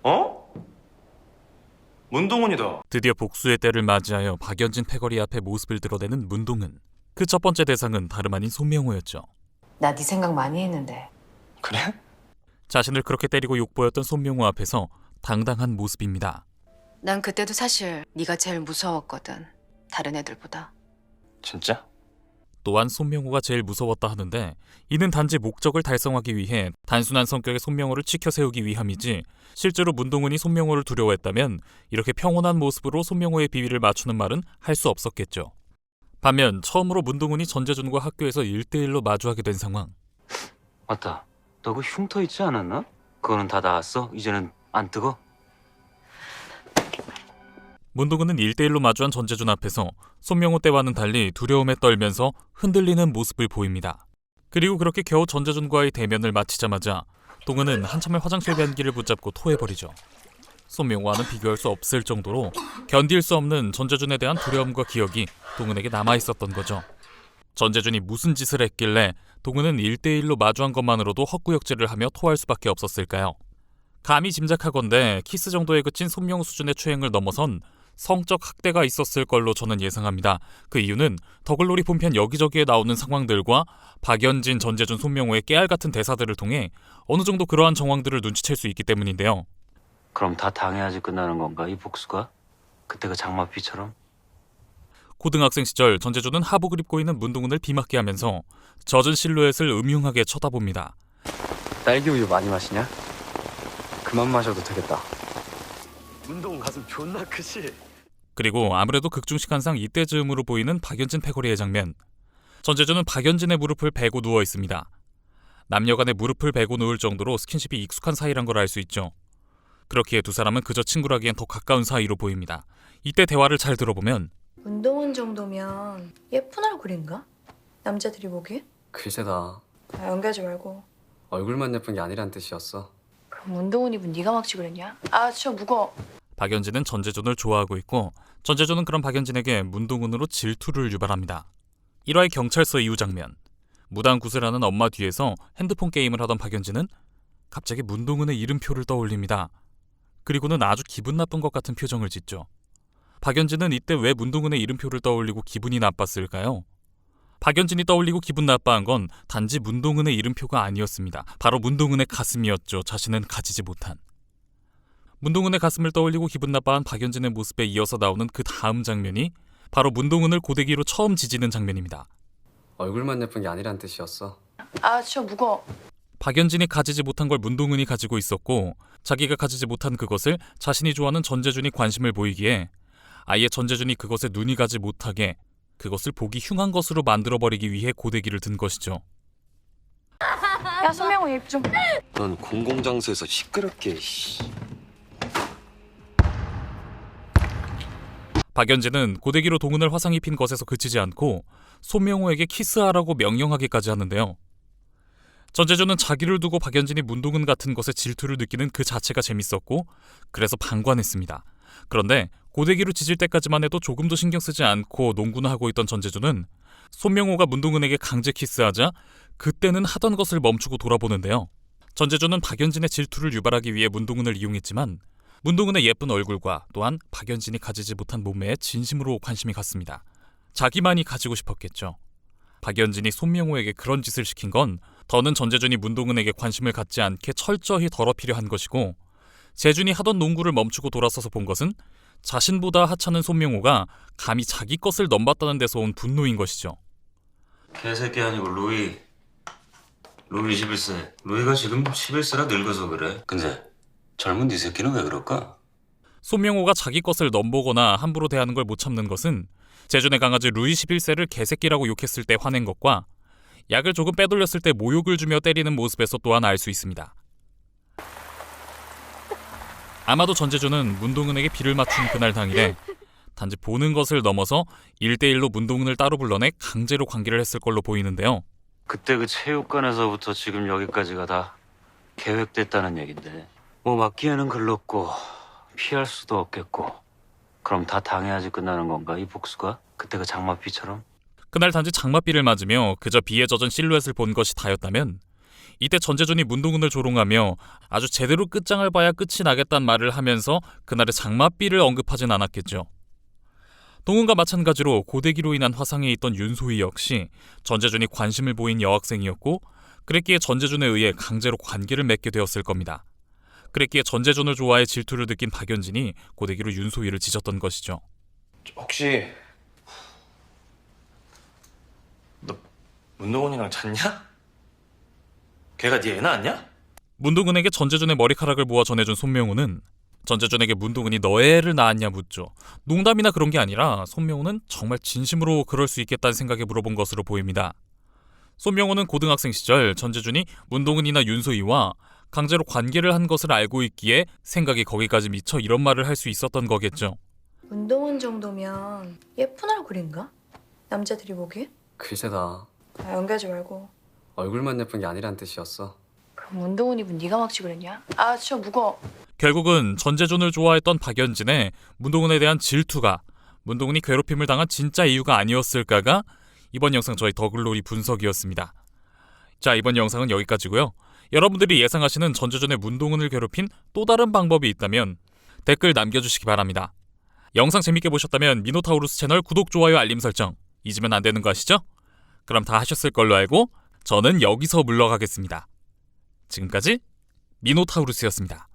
어? 문동훈이다. 드디어 복수의 때를 맞이하여 박연진 패거리 앞에 모습을 드러내는 문동은. 그 첫 번째 대상은 다름 아닌 손명호였죠. 나 네 생각 많이 했는데. 그래? 자신을 그렇게 때리고 욕보였던 손명호 앞에서 당당한 모습입니다. 난 그때도 사실 네가 제일 무서웠거든. 다른 애들보다. 진짜? 또한 손명호가 제일 무서웠다 하는데 이는 단지 목적을 달성하기 위해 단순한 성격의 손명호를 치켜 세우기 위함이지 실제로 문동은이 손명호를 두려워했다면 이렇게 평온한 모습으로 손명호의 비위를 맞추는 말은 할 수 없었겠죠. 반면 처음으로 문동은이 전재준과 학교에서 1대1로 마주하게 된 상황. 맞다. 너 그 흉터 있지 않았나? 그거는 다 나았어? 이제는 안 뜨거? 문동은은 1대1로 마주한 전재준 앞에서 손명호 때와는 달리 두려움에 떨면서 흔들리는 모습을 보입니다. 그리고 그렇게 겨우 전재준과의 대면을 마치자마자 동은은 한참을 화장실 변기를 붙잡고 토해버리죠. 손명호와는 비교할 수 없을 정도로 견딜 수 없는 전재준에 대한 두려움과 기억이 동은에게 남아있었던 거죠. 전재준이 무슨 짓을 했길래 동은은 1대1로 마주한 것만으로도 헛구역질을 하며 토할 수밖에 없었을까요? 감히 짐작하건대 키스 정도에 그친 손명호 수준의 추행을 넘어선 성적 학대가 있었을 걸로 저는 예상합니다. 그 이유는 더글로리 본편 여기저기에 나오는 상황들과 박연진, 전재준, 손명호의 깨알같은 대사들을 통해 어느 정도 그러한 정황들을 눈치챌 수 있기 때문인데요. 그럼 다 당해야지 끝나는 건가, 이 복수가? 그때 그 장마비처럼? 고등학생 시절 전재준은 하복을 입고 있는 문동은을 비맞게 하면서 젖은 실루엣을 음흉하게 쳐다봅니다. 딸기 우유 많이 마시냐? 그만 마셔도 되겠다. 문동은 가슴 존나 크지? 그리고 아무래도 극중식한상 이때즈음으로 보이는 박연진 패거리의 장면. 전재준은 박연진의 무릎을 베고 누워 있습니다. 남녀간의 무릎을 베고 누울 정도로 스킨십이 익숙한 사이란 걸 알 수 있죠. 그렇기에 두 사람은 그저 친구라기엔 더 가까운 사이로 보입니다. 이때 대화를 잘 들어보면 문동은 정도면 예쁜 얼굴인가? 남자들이 보기에? 글쎄다. 연기하지 말고. 얼굴만 예쁜 게 아니란 뜻이었어. 그럼 문동은 입은 네가 막지 그랬냐? 아 진짜 무거워. 박연진은 전재준을 좋아하고 있고 전재준은 그런 박연진에게 문동은으로 질투를 유발합니다. 1화의 경찰서 이후 장면. 무당구슬하는 엄마 뒤에서 핸드폰 게임을 하던 박연진은 갑자기 문동은의 이름표를 떠올립니다. 그리고는 아주 기분 나쁜 것 같은 표정을 짓죠. 박연진은 이때 왜 문동은의 이름표를 떠올리고 기분이 나빴을까요? 박연진이 떠올리고 기분 나빠한 건 단지 문동은의 이름표가 아니었습니다. 바로 문동은의 가슴이었죠. 자신은 가지지 못한. 문동은의 가슴을 떠올리고 기분 나빠한 박연진의 모습에 이어서 나오는 그 다음 장면이 바로 문동은을 고데기로 처음 지지는 장면입니다. 얼굴만 예쁜 게 아니란 뜻이었어. 아 진짜 무거워. 박연진이 가지지 못한 걸 문동은이 가지고 있었고 자기가 가지지 못한 그것을 자신이 좋아하는 전재준이 관심을 보이기에 아예 전재준이 그것에 눈이 가지 못하게 그것을 보기 흉한 것으로 만들어버리기 위해 고데기를 든 것이죠. 야 손명호 입 좀. 넌 공공장소에서 시끄럽게 박연진은 고데기로 동은을 화상 입힌 것에서 그치지 않고 손명호에게 키스하라고 명령하기까지 하는데요. 전재준은 자기를 두고 박연진이 문동은 같은 것에 질투를 느끼는 그 자체가 재밌었고 그래서 방관했습니다. 그런데 고데기로 짖을 때까지만 해도 조금도 신경 쓰지 않고 농구나 하고 있던 전재준은 손명호가 문동은에게 강제 키스하자 그때는 하던 것을 멈추고 돌아보는데요. 전재준은 박연진의 질투를 유발하기 위해 문동은을 이용했지만 문동은의 예쁜 얼굴과 또한 박연진이 가지지 못한 몸매에 진심으로 관심이 갔습니다. 자기만이 가지고 싶었겠죠. 박연진이 손명호에게 그런 짓을 시킨 건 더는 전재준이 문동은에게 관심을 갖지 않게 철저히 더럽히려 한 것이고 재준이 하던 농구를 멈추고 돌아서서 본 것은 자신보다 하찮은 손명호가 감히 자기 것을 넘봤다는 데서 온 분노인 것이죠. 개새끼 아니고 루이 21세. 루이가 지금 11세라 늙어서 그래. 근데 젊은 네 새끼는 왜 그럴까? 손명호가 자기 것을 넘보거나 함부로 대하는 걸 못 참는 것은 재준의 강아지 루이 11세를 개새끼라고 욕했을 때 화낸 것과 약을 조금 빼돌렸을 때 모욕을 주며 때리는 모습에서 또한 알 수 있습니다. 아마도 전재준은 문동은에게 비를 맞춘 그날 당일에 단지 보는 것을 넘어서 1대1로 문동은을 따로 불러내 강제로 관계를 했을 걸로 보이는데요. 그때 그 체육관에서부터 지금 여기까지가 다 계획됐다는 얘긴데 뭐 막기에는 글렀고 피할 수도 없겠고 그럼 다 당해야지 끝나는 건가, 이 복수가? 그때 그 장마비처럼? 그날 단지 장맛비를 맞으며 그저 비에 젖은 실루엣을 본 것이 다였다면 이때 전재준이 문동은을 조롱하며 아주 제대로 끝장을 봐야 끝이 나겠다는 말을 하면서 그날의 장맛비를 언급하진 않았겠죠. 동은과 마찬가지로 고데기로 인한 화상에 있던 윤소희 역시 전재준이 관심을 보인 여학생이었고 그랬기에 전재준에 의해 강제로 관계를 맺게 되었을 겁니다. 그랬기에 전재준을 좋아해 질투를 느낀 박연진이 고데기로 윤소희를 찢었던 것이죠. 혹시 너 문동은이랑 잤냐? 걔가 네 애 낳았냐? 문동은에게 전재준의 머리카락을 모아 전해준 손명호는 전재준에게 문동은이 너의 애를 낳았냐 묻죠. 농담이나 그런 게 아니라 손명호는 정말 진심으로 그럴 수 있겠다는 생각에 물어본 것으로 보입니다. 손명호는 고등학생 시절 전재준이 문동은이나 윤소희와 강제로 관계를 한 것을 알고 있기에 생각이 거기까지 미쳐 이런 말을 할 수 있었던 거겠죠. 문동은 정도면 예쁜 얼굴인가? 남자들이 보기에? 글쎄다. 연기하지 말고. 얼굴만 예쁜 게 아니란 뜻이었어. 그럼 문동은 입은 네가 막지 그랬냐? 아, 저 무거워. 결국은 전재준을 좋아했던 박연진의 문동은에 대한 질투가 문동은이 괴롭힘을 당한 진짜 이유가 아니었을까가 이번 영상 저희 더글로리 분석이었습니다. 자, 이번 영상은 여기까지고요. 여러분들이 예상하시는 전재준의 문동은을 괴롭힌 또 다른 방법이 있다면 댓글 남겨주시기 바랍니다. 영상 재밌게 보셨다면 미노타우루스 채널 구독, 좋아요, 알림 설정 잊으면 안 되는 거 아시죠? 그럼 다 하셨을 걸로 알고 저는 여기서 물러가겠습니다. 지금까지 미노타우루스였습니다.